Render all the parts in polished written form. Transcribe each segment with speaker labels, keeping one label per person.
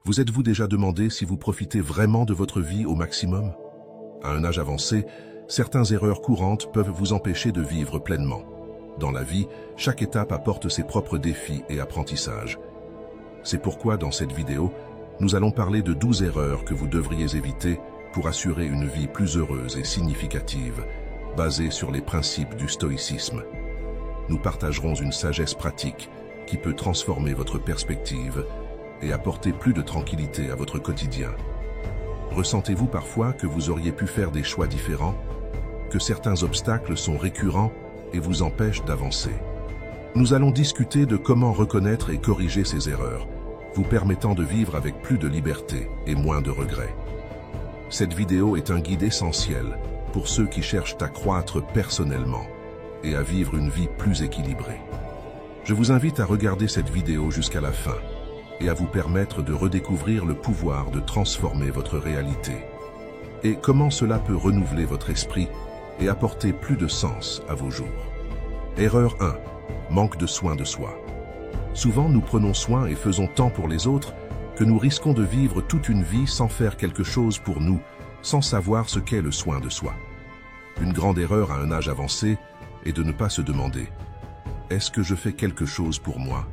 Speaker 1: Vous êtes-vous déjà demandé si vous profitez vraiment de votre vie au maximum? À un âge avancé, certaines erreurs courantes peuvent vous empêcher de vivre pleinement. Dans la vie, chaque étape apporte ses propres défis et apprentissages. C'est pourquoi dans cette vidéo, nous allons parler de 12 erreurs que vous devriez éviter pour assurer une vie plus heureuse et significative, basée sur les principes du stoïcisme. Nous partagerons une sagesse pratique qui peut transformer votre perspective et apporter plus de tranquillité à votre quotidien. Ressentez-vous parfois que vous auriez pu faire des choix différents, que certains obstacles sont récurrents et vous empêchent d'avancer? Nous allons discuter de comment reconnaître et corriger ces erreurs, vous permettant de vivre avec plus de liberté et moins de regrets. Cette vidéo est un guide essentiel pour ceux qui cherchent à croître personnellement et à vivre une vie plus équilibrée. Je vous invite à regarder cette vidéo jusqu'à la fin et à vous permettre de redécouvrir le pouvoir de transformer votre réalité et comment cela peut renouveler votre esprit et apporter plus de sens à vos jours. Erreur 1. Manque de soin de soi. Souvent, nous prenons soin et faisons tant pour les autres que nous risquons de vivre toute une vie sans faire quelque chose pour nous, sans savoir ce qu'est le soin de soi. Une grande erreur à un âge avancé est de ne pas se demander « Est-ce que je fais quelque chose pour moi?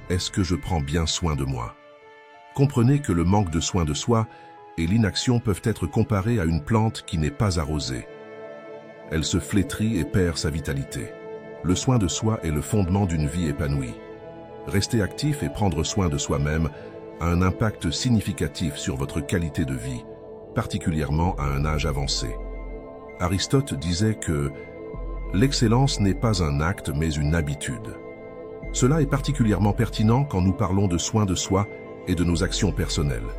Speaker 1: Est-ce que je prends bien soin de moi ?» Comprenez que le manque de soin de soi et l'inaction peuvent être comparés à une plante qui n'est pas arrosée. Elle se flétrit et perd sa vitalité. Le soin de soi est le fondement d'une vie épanouie. Rester actif et prendre soin de soi-même a un impact significatif sur votre qualité de vie, particulièrement à un âge avancé. Aristote disait que l'excellence n'est pas un acte mais une habitude. Cela est particulièrement pertinent quand nous parlons de soin de soi et de nos actions personnelles.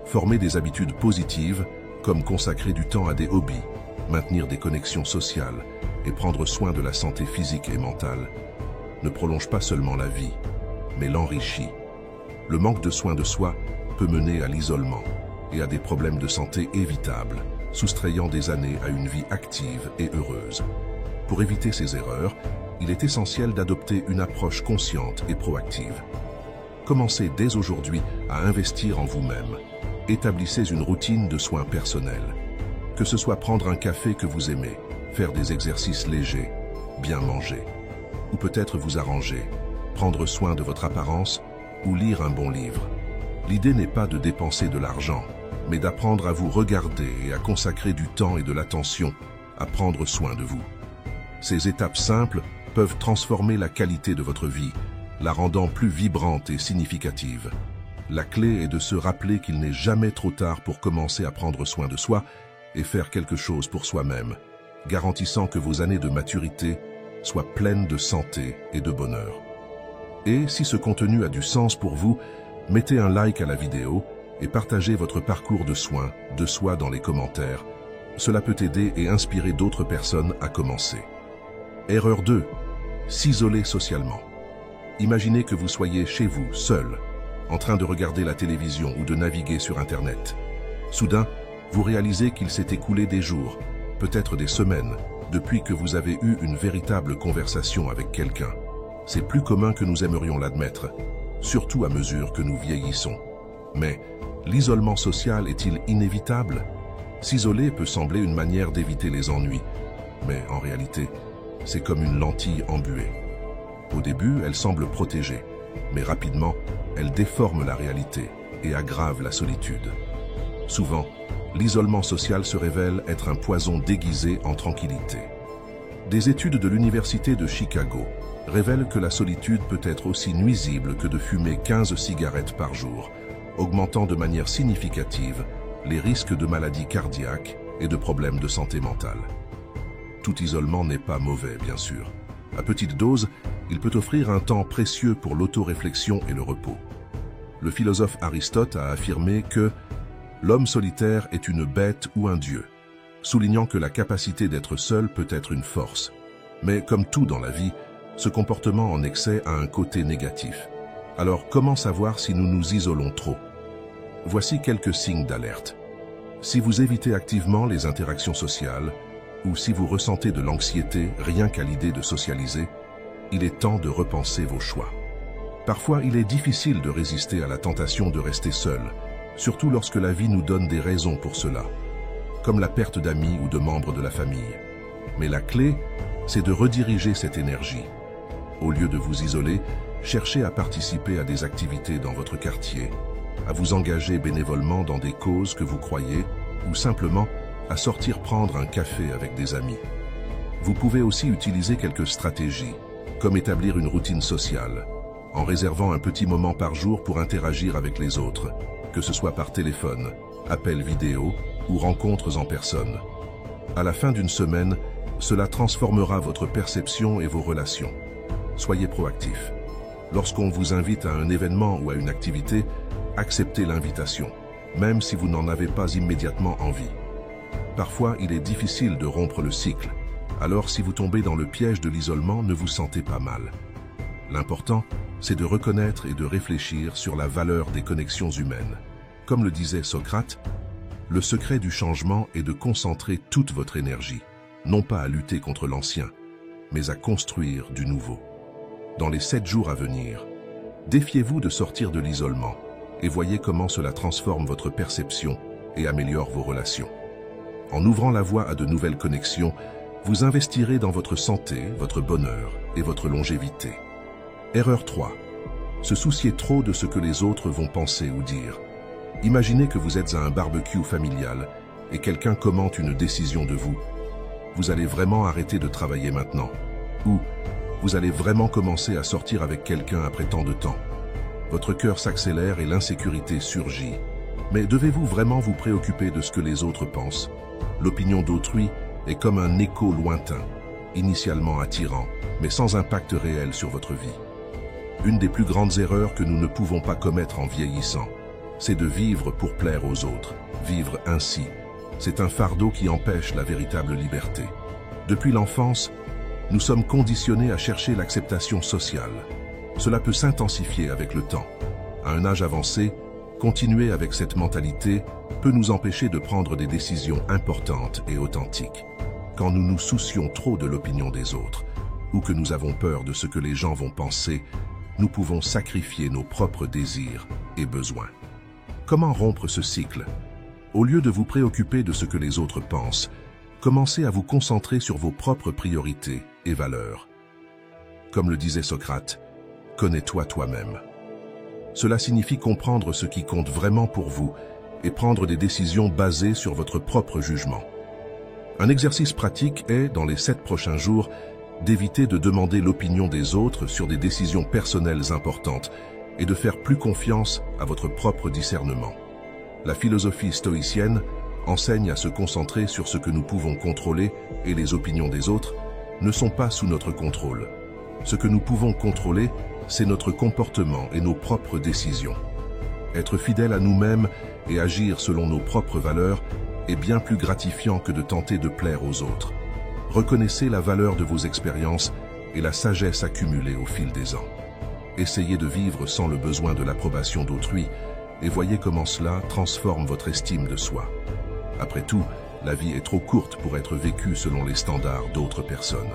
Speaker 1: Former des habitudes positives, comme consacrer du temps à des hobbies, maintenir des connexions sociales et prendre soin de la santé physique et mentale, ne prolonge pas seulement la vie, mais l'enrichit. Le manque de soin de soi peut mener à l'isolement et à des problèmes de santé évitables, soustrayant des années à une vie active et heureuse. Pour éviter ces erreurs, il est essentiel d'adopter une approche consciente et proactive. Commencez dès aujourd'hui à investir en vous-même. Établissez une routine de soins personnels. Que ce soit prendre un café que vous aimez, faire des exercices légers, bien manger, ou peut-être vous arranger, prendre soin de votre apparence ou lire un bon livre. L'idée n'est pas de dépenser de l'argent, mais d'apprendre à vous regarder et à consacrer du temps et de l'attention à prendre soin de vous. Ces étapes simples peuvent transformer la qualité de votre vie, la rendant plus vibrante et significative. La clé est de se rappeler qu'il n'est jamais trop tard pour commencer à prendre soin de soi et faire quelque chose pour soi-même, garantissant que vos années de maturité soient pleines de santé et de bonheur. Et si ce contenu a du sens pour vous, mettez un like à la vidéo et partagez votre parcours de soins de soi dans les commentaires. Cela peut aider et inspirer d'autres personnes à commencer. Erreur 2. S'isoler socialement. Imaginez que vous soyez chez vous, seul, en train de regarder la télévision ou de naviguer sur Internet. Soudain, vous réalisez qu'il s'est écoulé des jours, peut-être des semaines, depuis que vous avez eu une véritable conversation avec quelqu'un. C'est plus commun que nous aimerions l'admettre, surtout à mesure que nous vieillissons. Mais l'isolement social est-il inévitable? S'isoler peut sembler une manière d'éviter les ennuis, mais en réalité, c'est comme une lentille embuée. Au début, elle semble protégée, mais rapidement, elle déforme la réalité et aggrave la solitude. Souvent, l'isolement social se révèle être un poison déguisé en tranquillité. Des études de l'Université de Chicago révèlent que la solitude peut être aussi nuisible que de fumer 15 cigarettes par jour, augmentant de manière significative les risques de maladies cardiaques et de problèmes de santé mentale. Tout isolement n'est pas mauvais, bien sûr. À petite dose, il peut offrir un temps précieux pour l'autoréflexion et le repos. Le philosophe Aristote a affirmé que l'homme solitaire est une bête ou un dieu, soulignant que la capacité d'être seul peut être une force. Mais comme tout dans la vie, ce comportement en excès a un côté négatif. Alors comment savoir si nous nous isolons trop? Voici quelques signes d'alerte. Si vous évitez activement les interactions sociales, ou si vous ressentez de l'anxiété rien qu'à l'idée de socialiser, il est temps de repenser vos choix. Parfois, il est difficile de résister à la tentation de rester seul, surtout lorsque la vie nous donne des raisons pour cela, comme la perte d'amis ou de membres de la famille. Mais la clé, c'est de rediriger cette énergie. Au lieu de vous isoler, cherchez à participer à des activités dans votre quartier, à vous engager bénévolement dans des causes que vous croyez, ou simplement à sortir prendre un café avec des amis. Vous pouvez aussi utiliser quelques stratégies, comme établir une routine sociale, en réservant un petit moment par jour pour interagir avec les autres, que ce soit par téléphone, appel vidéo ou rencontres en personne. À la fin d'une semaine, cela transformera votre perception et vos relations. Soyez proactif. Lorsqu'on vous invite à un événement ou à une activité, acceptez l'invitation, même si vous n'en avez pas immédiatement envie. Parfois, il est difficile de rompre le cycle, alors si vous tombez dans le piège de l'isolement, ne vous sentez pas mal. L'important, c'est de reconnaître et de réfléchir sur la valeur des connexions humaines. Comme le disait Socrate, le secret du changement est de concentrer toute votre énergie, non pas à lutter contre l'ancien, mais à construire du nouveau. Dans les 7 jours à venir, défiez-vous de sortir de l'isolement et voyez comment cela transforme votre perception et améliore vos relations. En ouvrant la voie à de nouvelles connexions, vous investirez dans votre santé, votre bonheur et votre longévité. Erreur 3. Se soucier trop de ce que les autres vont penser ou dire. Imaginez que vous êtes à un barbecue familial et quelqu'un commente une décision de vous. Vous allez vraiment arrêter de travailler maintenant. Ou vous allez vraiment commencer à sortir avec quelqu'un après tant de temps. Votre cœur s'accélère et l'insécurité surgit. Mais devez-vous vraiment vous préoccuper de ce que les autres pensent? L'opinion d'autrui est comme un écho lointain, initialement attirant, mais sans impact réel sur votre vie. Une des plus grandes erreurs que nous ne pouvons pas commettre en vieillissant, c'est de vivre pour plaire aux autres. Vivre ainsi, c'est un fardeau qui empêche la véritable liberté. Depuis l'enfance, nous sommes conditionnés à chercher l'acceptation sociale. Cela peut s'intensifier avec le temps. À un âge avancé, continuer avec cette mentalité peut nous empêcher de prendre des décisions importantes et authentiques. Quand nous nous soucions trop de l'opinion des autres, ou que nous avons peur de ce que les gens vont penser, nous pouvons sacrifier nos propres désirs et besoins. Comment rompre ce cycle? Au lieu de vous préoccuper de ce que les autres pensent, commencez à vous concentrer sur vos propres priorités et valeurs. Comme le disait Socrate, « Connais-toi toi-même ». Cela signifie comprendre ce qui compte vraiment pour vous et prendre des décisions basées sur votre propre jugement. Un exercice pratique est, dans les 7 prochains jours, d'éviter de demander l'opinion des autres sur des décisions personnelles importantes et de faire plus confiance à votre propre discernement. La philosophie stoïcienne enseigne à se concentrer sur ce que nous pouvons contrôler et les opinions des autres ne sont pas sous notre contrôle. Ce que nous pouvons contrôler, c'est notre comportement et nos propres décisions. Être fidèle à nous-mêmes et agir selon nos propres valeurs est bien plus gratifiant que de tenter de plaire aux autres. Reconnaissez la valeur de vos expériences et la sagesse accumulée au fil des ans. Essayez de vivre sans le besoin de l'approbation d'autrui et voyez comment cela transforme votre estime de soi. Après tout, la vie est trop courte pour être vécue selon les standards d'autres personnes.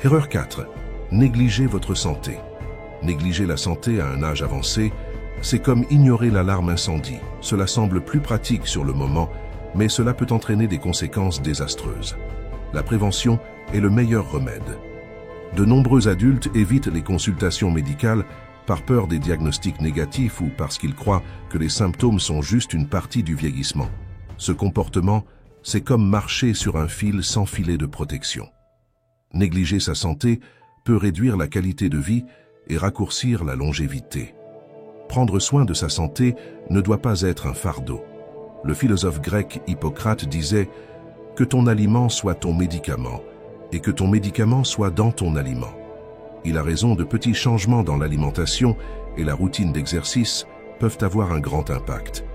Speaker 1: Erreur 4. Négligez votre santé. Négliger la santé à un âge avancé, c'est comme ignorer l'alarme incendie. Cela semble plus pratique sur le moment, mais cela peut entraîner des conséquences désastreuses. La prévention est le meilleur remède. De nombreux adultes évitent les consultations médicales par peur des diagnostics négatifs ou parce qu'ils croient que les symptômes sont juste une partie du vieillissement. Ce comportement, c'est comme marcher sur un fil sans filet de protection. Négliger sa santé peut réduire la qualité de vie et raccourcir la longévité. Prendre soin de sa santé ne doit pas être un fardeau. Le philosophe grec Hippocrate disait « Que ton aliment soit ton médicament et que ton médicament soit dans ton aliment ». Il a raison, de petits changements dans l'alimentation et la routine d'exercice peuvent avoir un grand impact.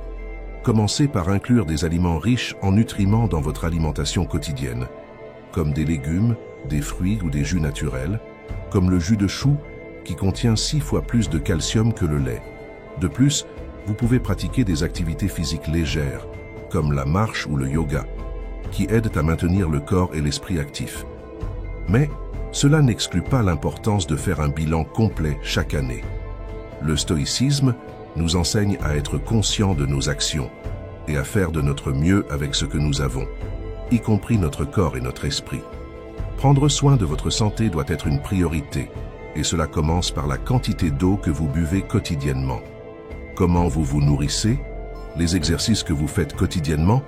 Speaker 1: Commencez par inclure des aliments riches en nutriments dans votre alimentation quotidienne, comme des légumes, des fruits ou des jus naturels, comme le jus de chou qui contient 6 fois plus de calcium que le lait. De plus, vous pouvez pratiquer des activités physiques légères, comme la marche ou le yoga, qui aident à maintenir le corps et l'esprit actifs. Mais cela n'exclut pas l'importance de faire un bilan complet chaque année. Le stoïcisme nous enseigne à être conscients de nos actions et à faire de notre mieux avec ce que nous avons, y compris notre corps et notre esprit. Prendre soin de votre santé doit être une priorité, et cela commence par la quantité d'eau que vous buvez quotidiennement. Comment vous vous nourrissez, les exercices que vous faites quotidiennement,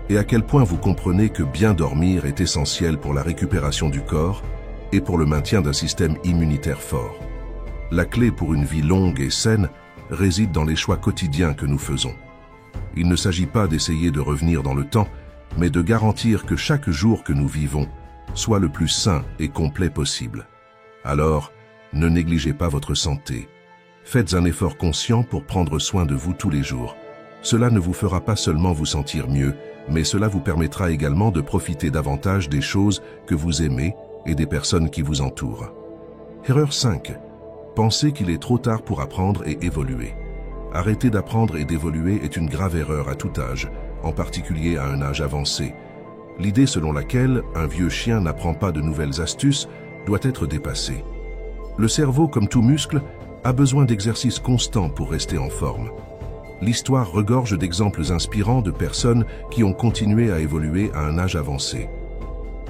Speaker 1: et à quel point vous comprenez que bien dormir est essentiel pour la récupération du corps et pour le maintien d'un système immunitaire fort. La clé pour une vie longue et saine réside dans les choix quotidiens que nous faisons. Il ne s'agit pas d'essayer de revenir dans le temps, mais de garantir que chaque jour que nous vivons soit le plus sain et complet possible. Alors, ne négligez pas votre santé. Faites un effort conscient pour prendre soin de vous tous les jours. Cela ne vous fera pas seulement vous sentir mieux, mais cela vous permettra également de profiter davantage des choses que vous aimez et des personnes qui vous entourent. Erreur 5. Pensez qu'il est trop tard pour apprendre et évoluer. Arrêter d'apprendre et d'évoluer est une grave erreur à tout âge, en particulier à un âge avancé. L'idée selon laquelle un vieux chien n'apprend pas de nouvelles astuces doit être dépassée. Le cerveau, comme tout muscle, a besoin d'exercices constants pour rester en forme. L'histoire regorge d'exemples inspirants de personnes qui ont continué à évoluer à un âge avancé.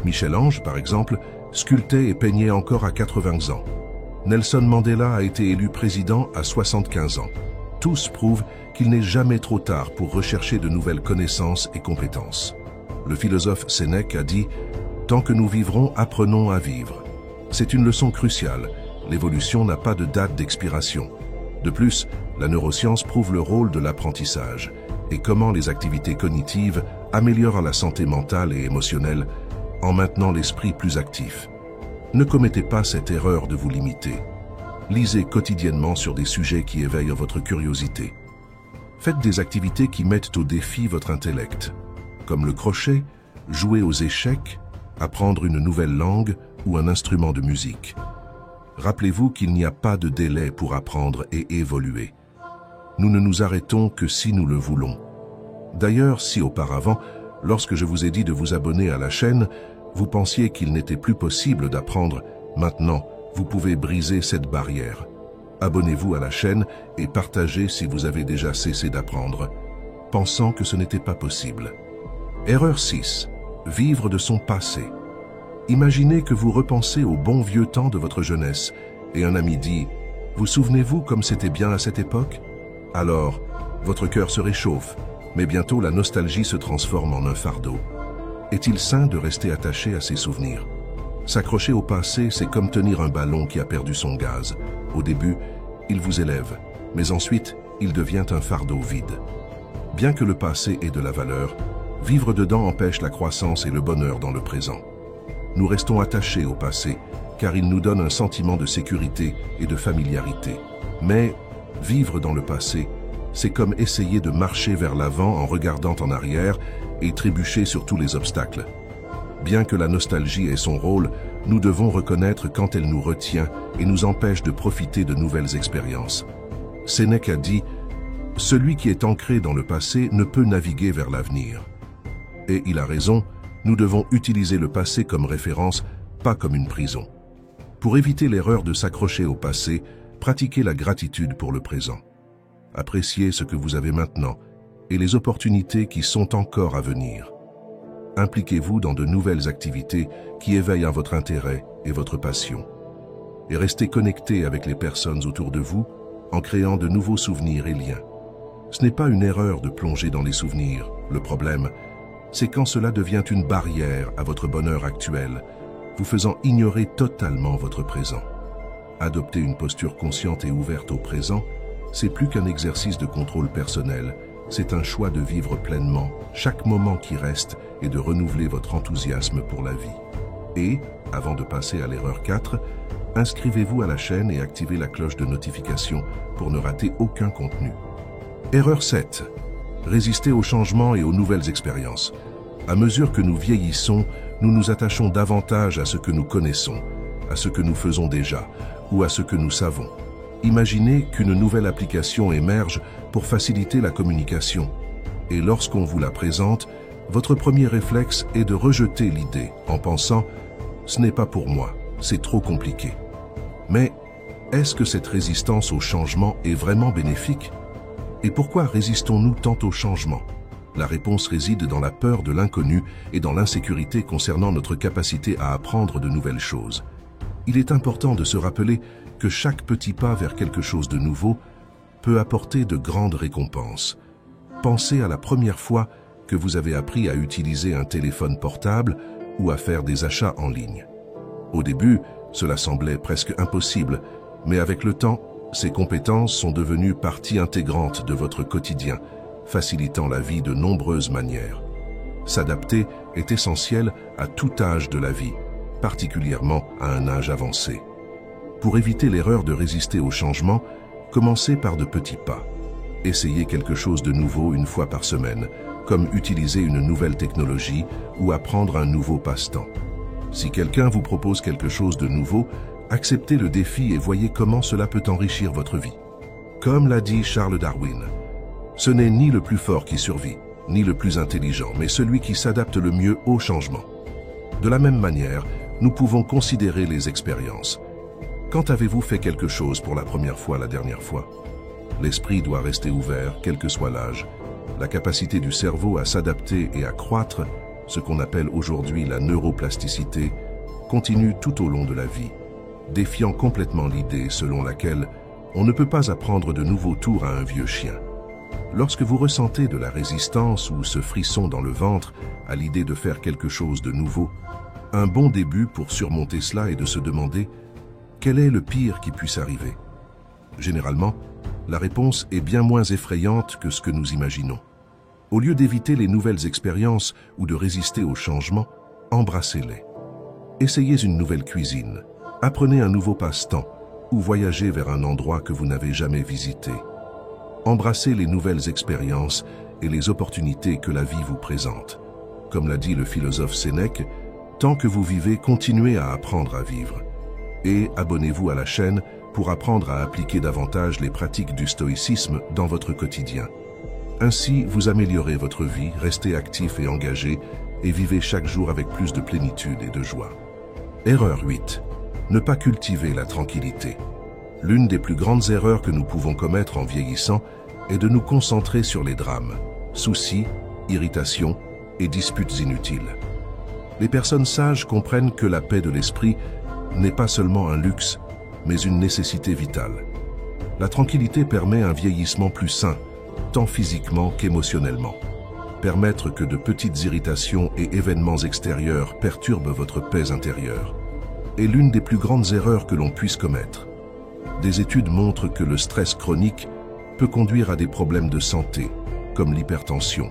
Speaker 1: Michel-Ange, par exemple, sculptait et peignait encore à 80 ans. Nelson Mandela a été élu président à 75 ans. Tous prouvent qu'il n'est jamais trop tard pour rechercher de nouvelles connaissances et compétences. Le philosophe Sénèque a dit « Tant que nous vivrons, apprenons à vivre ». C'est une leçon cruciale. L'évolution n'a pas de date d'expiration. De plus, la neuroscience prouve le rôle de l'apprentissage et comment les activités cognitives améliorent la santé mentale et émotionnelle en maintenant l'esprit plus actif. Ne commettez pas cette erreur de vous limiter. Lisez quotidiennement sur des sujets qui éveillent votre curiosité. Faites des activités qui mettent au défi votre intellect, comme le crochet, jouer aux échecs, apprendre une nouvelle langue ou un instrument de musique. Rappelez-vous qu'il n'y a pas de délai pour apprendre et évoluer. Nous ne nous arrêtons que si nous le voulons. D'ailleurs, si auparavant, lorsque je vous ai dit de vous abonner à la chaîne, vous pensiez qu'il n'était plus possible d'apprendre, maintenant, vous pouvez briser cette barrière. Abonnez-vous à la chaîne et partagez si vous avez déjà cessé d'apprendre, pensant que ce n'était pas possible. Erreur 6. Vivre de son passé. Imaginez que vous repensez au bon vieux temps de votre jeunesse et un ami dit « Vous souvenez-vous comme c'était bien à cette époque ?» Alors, votre cœur se réchauffe, mais bientôt la nostalgie se transforme en un fardeau. Est-il sain de rester attaché à ses souvenirs? S'accrocher au passé, c'est comme tenir un ballon qui a perdu son gaz. Au début, il vous élève, mais ensuite, il devient un fardeau vide. Bien que le passé ait de la valeur, vivre dedans empêche la croissance et le bonheur dans le présent. Nous restons attachés au passé, car il nous donne un sentiment de sécurité et de familiarité. Mais vivre dans le passé, c'est comme essayer de marcher vers l'avant en regardant en arrière et trébucher sur tous les obstacles. Bien que la nostalgie ait son rôle, nous devons reconnaître quand elle nous retient et nous empêche de profiter de nouvelles expériences. Sénèque a dit « Celui qui est ancré dans le passé ne peut naviguer vers l'avenir ». Et il a raison, nous devons utiliser le passé comme référence, pas comme une prison. Pour éviter l'erreur de s'accrocher au passé, pratiquez la gratitude pour le présent. Appréciez ce que vous avez maintenant et les opportunités qui sont encore à venir. Impliquez-vous dans de nouvelles activités qui éveillent à votre intérêt et votre passion. Et restez connecté avec les personnes autour de vous en créant de nouveaux souvenirs et liens. Ce n'est pas une erreur de plonger dans les souvenirs. Le problème, c'est quand cela devient une barrière à votre bonheur actuel, vous faisant ignorer totalement votre présent. Adopter une posture consciente et ouverte au présent, c'est plus qu'un exercice de contrôle personnel, c'est un choix de vivre pleinement chaque moment qui reste et de renouveler votre enthousiasme pour la vie. Et, avant de passer à l'erreur 4, inscrivez-vous à la chaîne et activez la cloche de notification pour ne rater aucun contenu. Erreur 7. Résister aux changements et aux nouvelles expériences. À mesure que nous vieillissons, nous nous attachons davantage à ce que nous connaissons, à ce que nous faisons déjà ou à ce que nous savons. Imaginez qu'une nouvelle application émerge pour faciliter la communication. Et lorsqu'on vous la présente, votre premier réflexe est de rejeter l'idée en pensant « ce n'est pas pour moi, c'est trop compliqué ». Mais Est-ce que cette résistance au changement est vraiment bénéfique? Et pourquoi résistons-nous tant au changement? La réponse réside dans la peur de l'inconnu et dans l'insécurité concernant notre capacité à apprendre de nouvelles choses. Il est important de se rappeler que chaque petit pas vers quelque chose de nouveau peut apporter de grandes récompenses. Pensez à la première fois que vous avez appris à utiliser un téléphone portable ou à faire des achats en ligne. Au début, cela semblait presque impossible, mais avec le temps, ces compétences sont devenues partie intégrante de votre quotidien, facilitant la vie de nombreuses manières. S'adapter est essentiel à tout âge de la vie, particulièrement à un âge avancé. Pour éviter l'erreur de résister au changement, commencez par de petits pas. Essayez quelque chose de nouveau une fois par semaine, comme utiliser une nouvelle technologie ou apprendre un nouveau passe-temps. Si quelqu'un vous propose quelque chose de nouveau, acceptez le défi et voyez comment cela peut enrichir votre vie. Comme l'a dit Charles Darwin, ce n'est ni le plus fort qui survit, ni le plus intelligent, mais celui qui s'adapte le mieux au changement. De la même manière, nous pouvons considérer les expériences. Quand avez-vous fait quelque chose pour la première fois la dernière fois? L'esprit doit rester ouvert, quel que soit l'âge. La capacité du cerveau à s'adapter et à croître, ce qu'on appelle aujourd'hui la neuroplasticité, continue tout au long de la vie, défiant complètement l'idée selon laquelle on ne peut pas apprendre de nouveaux tours à un vieux chien. Lorsque vous ressentez de la résistance ou ce frisson dans le ventre à l'idée de faire quelque chose de nouveau, un bon début pour surmonter cela est de se demander quel est le pire qui puisse arriver. Généralement, la réponse est bien moins effrayante que ce que nous imaginons. Au lieu d'éviter les nouvelles expériences ou de résister au changement, embrassez-les. Essayez une nouvelle cuisine, apprenez un nouveau passe-temps ou voyagez vers un endroit que vous n'avez jamais visité. Embrassez les nouvelles expériences et les opportunités que la vie vous présente. Comme l'a dit le philosophe Sénèque, tant que vous vivez, continuez à apprendre à vivre. Et abonnez-vous à la chaîne pour apprendre à appliquer davantage les pratiques du stoïcisme dans votre quotidien. Ainsi, vous améliorez votre vie, restez actif et engagé et vivez chaque jour avec plus de plénitude et de joie. Erreur 8. Ne pas cultiver la tranquillité. L'une des plus grandes erreurs que nous pouvons commettre en vieillissant est de nous concentrer sur les drames, soucis, irritations et disputes inutiles. Les personnes sages comprennent que la paix de l'esprit n'est pas seulement un luxe, mais une nécessité vitale. La tranquillité permet un vieillissement plus sain, tant physiquement qu'émotionnellement. Permettre que de petites irritations et événements extérieurs perturbent votre paix intérieure est l'une des plus grandes erreurs que l'on puisse commettre. Des études montrent que le stress chronique peut conduire à des problèmes de santé, comme l'hypertension,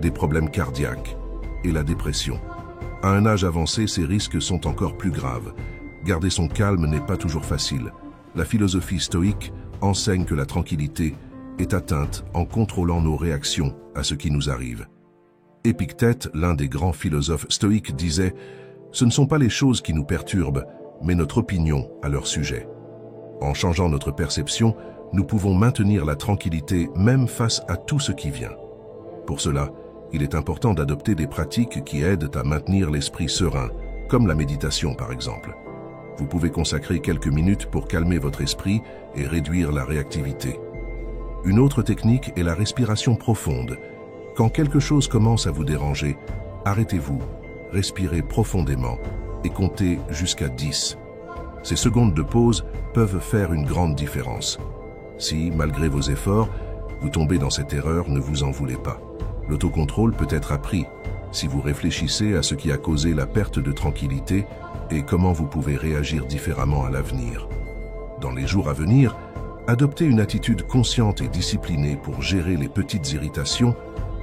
Speaker 1: des problèmes cardiaques et la dépression. À un âge avancé, ces risques sont encore plus graves. Garder son calme n'est pas toujours facile. La philosophie stoïque enseigne que la tranquillité est atteinte en contrôlant nos réactions à ce qui nous arrive. Épictète, l'un des grands philosophes stoïques, disait « Ce ne sont pas les choses qui nous perturbent, mais notre opinion à leur sujet ». En changeant notre perception, nous pouvons maintenir la tranquillité même face à tout ce qui vient. Pour cela, il est important d'adopter des pratiques qui aident à maintenir l'esprit serein, comme la méditation par exemple. Vous pouvez consacrer quelques minutes pour calmer votre esprit et réduire la réactivité. Une autre technique est la respiration profonde. Quand quelque chose commence à vous déranger, arrêtez-vous, respirez profondément et comptez jusqu'à 10. Ces secondes de pause peuvent faire une grande différence. Si, malgré vos efforts, vous tombez dans cette erreur, ne vous en voulez pas. L'autocontrôle peut être appris si vous réfléchissez à ce qui a causé la perte de tranquillité et comment vous pouvez réagir différemment à l'avenir. Dans les jours à venir, adoptez une attitude consciente et disciplinée pour gérer les petites irritations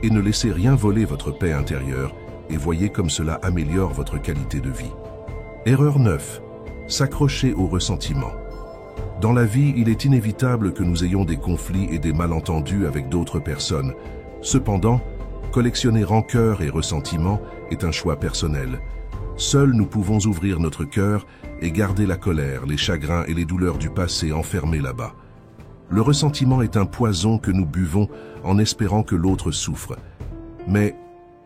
Speaker 1: et ne laissez rien voler votre paix intérieure et voyez comme cela améliore votre qualité de vie. Erreur 9. S'accrocher au ressentiment. Dans la vie, il est inévitable que nous ayons des conflits et des malentendus avec d'autres personnes. Cependant, collectionner rancœur et ressentiment est un choix personnel. Seuls nous pouvons ouvrir notre cœur et garder la colère, les chagrins et les douleurs du passé enfermés là-bas. Le ressentiment est un poison que nous buvons en espérant que l'autre souffre. Mais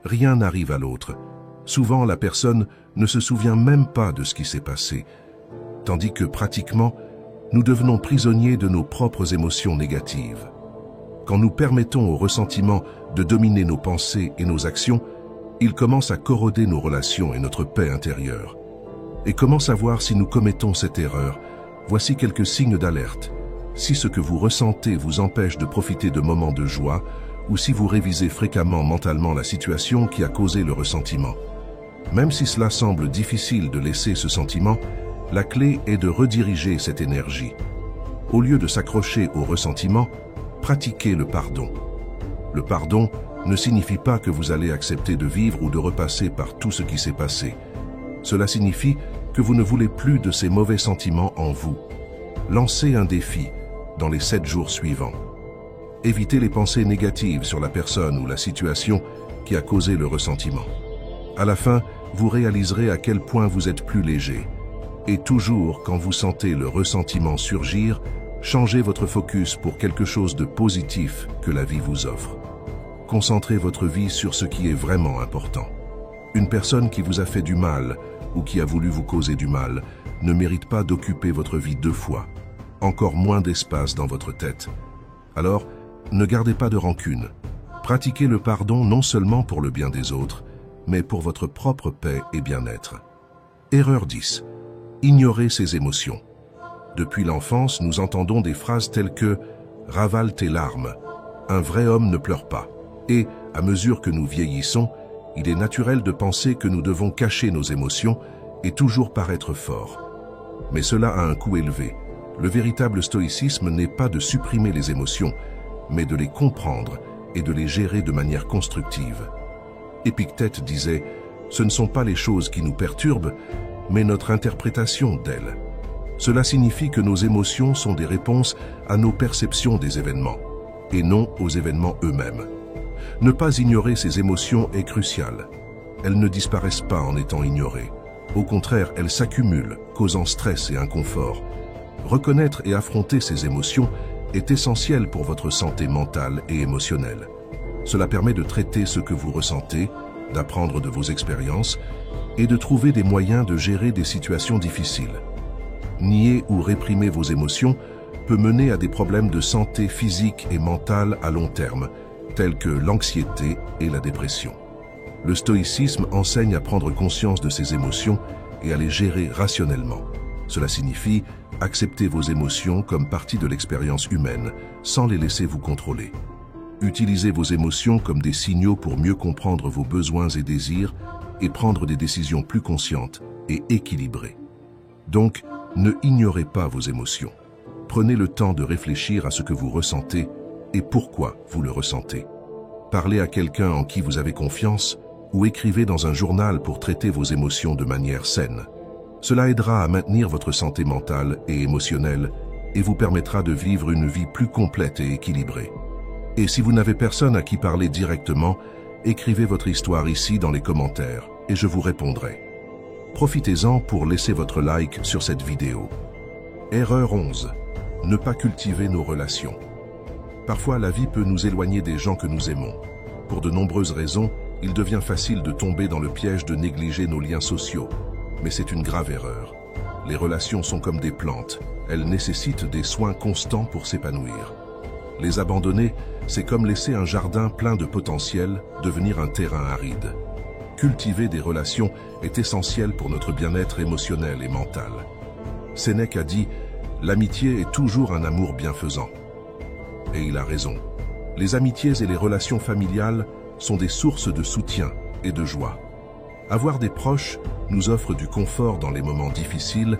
Speaker 1: rien n'arrive à l'autre. Souvent, la personne ne se souvient même pas de ce qui s'est passé, tandis que pratiquement, nous devenons prisonniers de nos propres émotions négatives. Quand nous permettons au ressentiment de dominer nos pensées et nos actions, il commence à corroder nos relations et notre paix intérieure. Et comment savoir si nous commettons cette erreur? Voici quelques signes d'alerte. Si ce que vous ressentez vous empêche de profiter de moments de joie, ou si vous révisez fréquemment mentalement la situation qui a causé le ressentiment. Même si cela semble difficile de laisser ce sentiment, la clé est de rediriger cette énergie. Au lieu de s'accrocher au ressentiment, pratiquez le pardon. Le pardon ne signifie pas que vous allez accepter de vivre ou de repasser par tout ce qui s'est passé. Cela signifie que vous ne voulez plus de ces mauvais sentiments en vous. Lancez un défi dans les 7 jours suivants. Évitez les pensées négatives sur la personne ou la situation qui a causé le ressentiment. À la fin, vous réaliserez à quel point vous êtes plus léger. Et toujours, quand vous sentez le ressentiment surgir, changez votre focus pour quelque chose de positif que la vie vous offre. Concentrez votre vie sur ce qui est vraiment important. Une personne qui vous a fait du mal ou qui a voulu vous causer du mal ne mérite pas d'occuper votre vie 2 fois, encore moins d'espace dans votre tête. Alors, ne gardez pas de rancune. Pratiquez le pardon non seulement pour le bien des autres, mais pour votre propre paix et bien-être. Erreur 10. Ignorez ses émotions. Depuis l'enfance, nous entendons des phrases telles que « ravale tes larmes »,« un vrai homme ne pleure pas ». Et, à mesure que nous vieillissons, il est naturel de penser que nous devons cacher nos émotions et toujours paraître forts. Mais cela a un coût élevé. Le véritable stoïcisme n'est pas de supprimer les émotions, mais de les comprendre et de les gérer de manière constructive. Épictète disait « Ce ne sont pas les choses qui nous perturbent, mais notre interprétation d'elles ». Cela signifie que nos émotions sont des réponses à nos perceptions des événements, et non aux événements eux-mêmes. Ne pas ignorer ces émotions est crucial. Elles ne disparaissent pas en étant ignorées. Au contraire, elles s'accumulent, causant stress et inconfort. Reconnaître et affronter ces émotions est essentiel pour votre santé mentale et émotionnelle. Cela permet de traiter ce que vous ressentez, d'apprendre de vos expériences et de trouver des moyens de gérer des situations difficiles. Nier ou réprimer vos émotions peut mener à des problèmes de santé physique et mentale à long terme, tels que l'anxiété et la dépression. Le stoïcisme enseigne à prendre conscience de ses émotions et à les gérer rationnellement. Cela signifie accepter vos émotions comme partie de l'expérience humaine, sans les laisser vous contrôler. Utilisez vos émotions comme des signaux pour mieux comprendre vos besoins et désirs et prendre des décisions plus conscientes et équilibrées. Donc, ne ignorez pas vos émotions. Prenez le temps de réfléchir à ce que vous ressentez et pourquoi vous le ressentez. Parlez à quelqu'un en qui vous avez confiance ou écrivez dans un journal pour traiter vos émotions de manière saine. Cela aidera à maintenir votre santé mentale et émotionnelle et vous permettra de vivre une vie plus complète et équilibrée. Et si vous n'avez personne à qui parler directement, écrivez votre histoire ici dans les commentaires et je vous répondrai. Profitez-en pour laisser votre like sur cette vidéo. Erreur 11. Ne pas cultiver nos relations. Parfois, la vie peut nous éloigner des gens que nous aimons. Pour de nombreuses raisons, il devient facile de tomber dans le piège de négliger nos liens sociaux. Mais c'est une grave erreur. Les relations sont comme des plantes. Elles nécessitent des soins constants pour s'épanouir. Les abandonner, c'est comme laisser un jardin plein de potentiel devenir un terrain aride. Cultiver des relations est essentiel pour notre bien-être émotionnel et mental. Sénèque a dit « L'amitié est toujours un amour bienfaisant ». Et il a raison. Les amitiés et les relations familiales sont des sources de soutien et de joie. Avoir des proches nous offre du confort dans les moments difficiles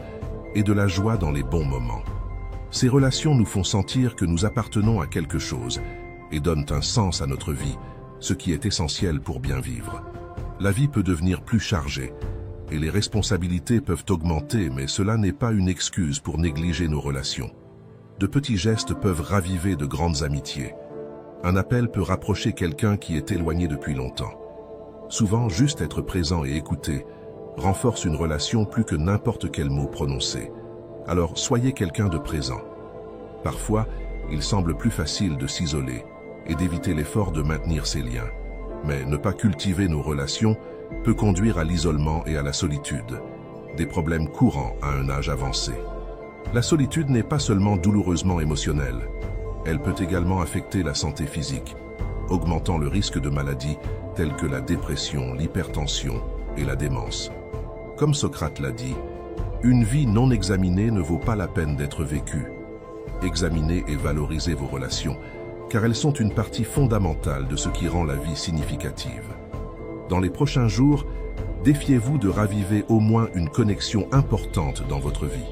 Speaker 1: et de la joie dans les bons moments. Ces relations nous font sentir que nous appartenons à quelque chose et donnent un sens à notre vie, ce qui est essentiel pour bien vivre. La vie peut devenir plus chargée et les responsabilités peuvent augmenter, mais cela n'est pas une excuse pour négliger nos relations. De petits gestes peuvent raviver de grandes amitiés. Un appel peut rapprocher quelqu'un qui est éloigné depuis longtemps. Souvent, juste être présent et écouter renforce une relation plus que n'importe quel mot prononcé. Alors, soyez quelqu'un de présent. Parfois, il semble plus facile de s'isoler et d'éviter l'effort de maintenir ces liens. Mais ne pas cultiver nos relations peut conduire à l'isolement et à la solitude, des problèmes courants à un âge avancé. La solitude n'est pas seulement douloureusement émotionnelle, elle peut également affecter la santé physique, augmentant le risque de maladies telles que la dépression, l'hypertension et la démence. Comme Socrate l'a dit, une vie non examinée ne vaut pas la peine d'être vécue. Examinez et valorisez vos relations, car elles sont une partie fondamentale de ce qui rend la vie significative. Dans les prochains jours, défiez-vous de raviver au moins une connexion importante dans votre vie.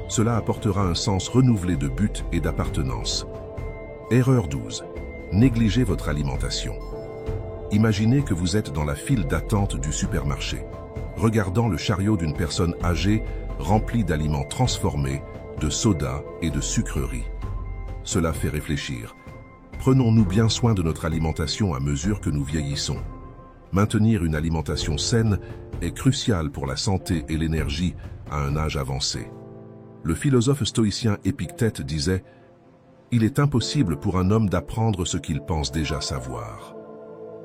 Speaker 1: Cela apportera un sens renouvelé de but et d'appartenance. Erreur 12. Négligez votre alimentation. Imaginez que vous êtes dans la file d'attente du supermarché, regardant le chariot d'une personne âgée rempli d'aliments transformés, de soda et de sucreries. Cela fait réfléchir. Prenons-nous bien soin de notre alimentation à mesure que nous vieillissons? Maintenir une alimentation saine est crucial pour la santé et l'énergie à un âge avancé. Le philosophe stoïcien Épictète disait « Il est impossible pour un homme d'apprendre ce qu'il pense déjà savoir ».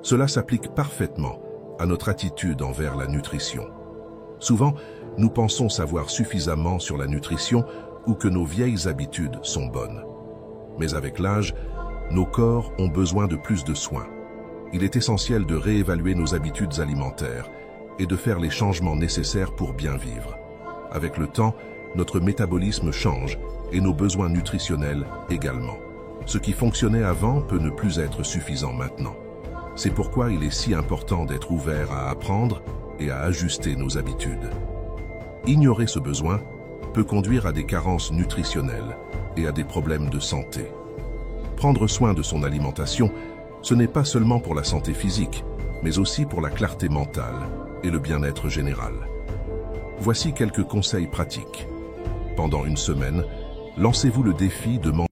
Speaker 1: Cela s'applique parfaitement à notre attitude envers la nutrition. Souvent, nous pensons savoir suffisamment sur la nutrition ou que nos vieilles habitudes sont bonnes. Mais avec l'âge, nos corps ont besoin de plus de soins. Il est essentiel de réévaluer nos habitudes alimentaires et de faire les changements nécessaires pour bien vivre. Avec le temps, notre métabolisme change et nos besoins nutritionnels également. Ce qui fonctionnait avant peut ne plus être suffisant maintenant. C'est pourquoi il est si important d'être ouvert à apprendre et à ajuster nos habitudes. Ignorer ce besoin peut conduire à des carences nutritionnelles et à des problèmes de santé. Prendre soin de son alimentation, ce n'est pas seulement pour la santé physique, mais aussi pour la clarté mentale et le bien-être général. Voici quelques conseils pratiques. Pendant une semaine, lancez-vous le défi de manger